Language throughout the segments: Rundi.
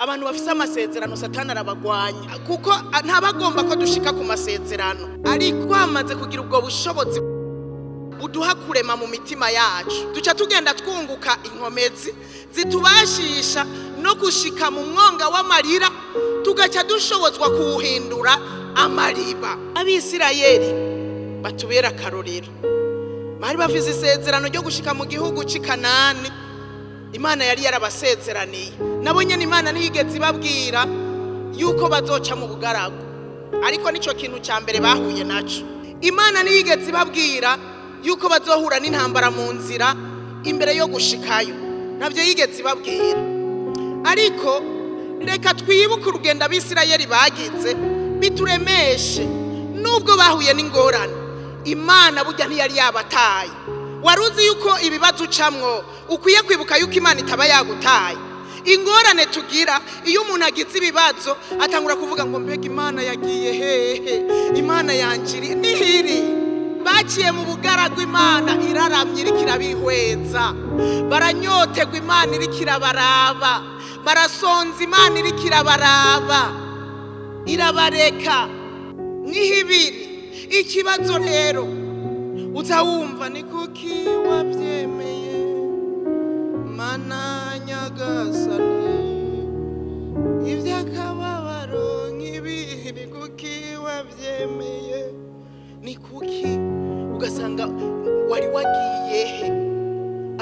abantu bafise amasezerano satani arabagwanya kuko ntabagomba ko dushika ku masezerano ariko amaze kugira ubwo bushobozi buduha kurema mu mitima yacu duca tugenda twunguka inkomezi zitubashisha no gushika mu mwonga w'amarira tugaca dushobozwa kuwuhindura amariba. Abisirayeli batubera akarorero, bari bafise isezerano ryo gushika mu gihugu c'i Kanani. Imana yari yarabasezeraniye, nabo nyene Imana ntiyigeze ibabwira yuko bazoca mu bugaragu, ariko nico kintu ca mbere bahuye naco. Imana ntiyigeze ibabwira yuko bazohura n'intambara mu nzira imbere yo gushikayo, navyo yigeze ibabwira. Ariko reka twibuke urugendo Abisirayeli bagize bituremeshe, nubwo bahuye n'ingorane Imana burya ntiyari yabataye. Waruzi yuko ibibazo ucamwo ukwiye kwibuka yuko Imana itaba yagutaye. Ingorane tugira iyo umuntu agize ibibazo atangura kuvuga ngo mbega Imana yagiye hehe, Imana yanjiri nihiri. Baciye mu bugaragu Imana iraramye iriko irabihweza, baranyotegwa Imana iriko irabaraba, barasonza Imana iriko irabaraba, irabareka nihibiri. Ikibazo rero uzawumva ni kuki wavyemeye Mana nyagasani, ivy'akababaro nk'ibi ni kuki wavyemeye, ni kuki ugasanga wari wagiye he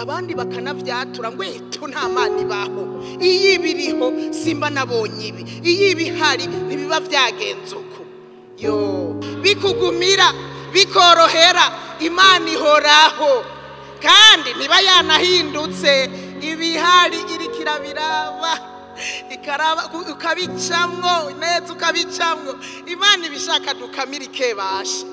abandi bakanavyatura ngo eto nta Mana ibaho, iyo ibiriho simba nabonye ibi, iyo ibihari ntibiba vyagenze uko. Yo bikugumira bikorohera Imana ihoraho kandi niba yanahindutse, ibihari iriko irabiraba ikaraba ukabicamwo neza, ukabicamwo. Imana ibishaka dukamira ikebasha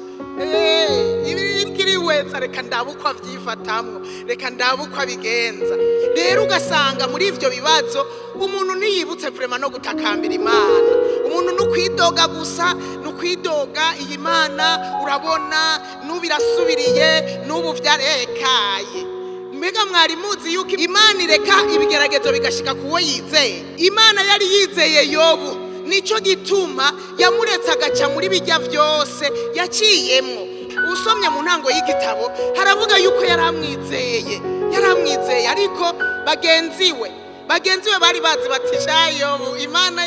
ibiri weza, reka ndabukwa vyifatamwo, reka ndabukwa bigenza. Rero ugasanga muri ivyo bibazo umuntu ntiyibutse vrema no gutakambira Imana, umuntu nukwidoga gusa, nukwidoga iyi Mana urabona nubirasubiriye nubu vyarekaye. Mbega mwari muzi yuko Imana ireka ibigeragezo bigashika kuwo yizeye? Imana yari yizeye Yobu, nico gituma yamuretse agaca muri bijya vyose yaciyemwo. Usomye mu ntango y'igitabo haravuga yuko yaramwizeye, ariko bagenzi we bari bazi bati Yobu Imana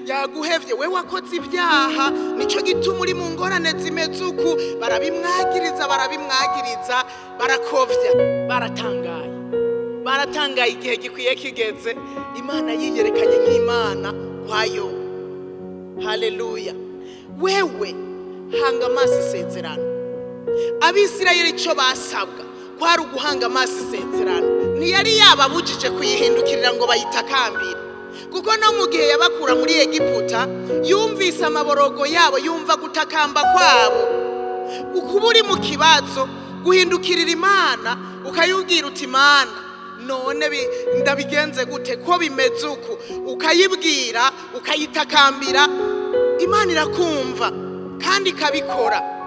yaguhevye, we wakoze ibyaha, nico gituma uri mu ngorane zimeze uku. Barabimwagiriza barakovya, baratangaye igihe gikwiye kigeze Imana yiyerekanye nk'Imana kwa Yobu. Haleluya. Wewe hanga amaso isezerano. Abisirayeli ico basabwa kwari uguhanga amaso isezerano, ntiyari yababujije kuyihindukirira ngo bayitakambire, kuko no mu gihe yabakura muri Egiputa yumvise amaborogo yabo, yumva gutakamba kwabo. Ukuba uri mu kibazo guhindukirira Imana ukayubwira uti Imana none ndabigenze gute ko bimeze uku, ukayibwira ukayitakambira, Imana irakumva kandi ikabikora.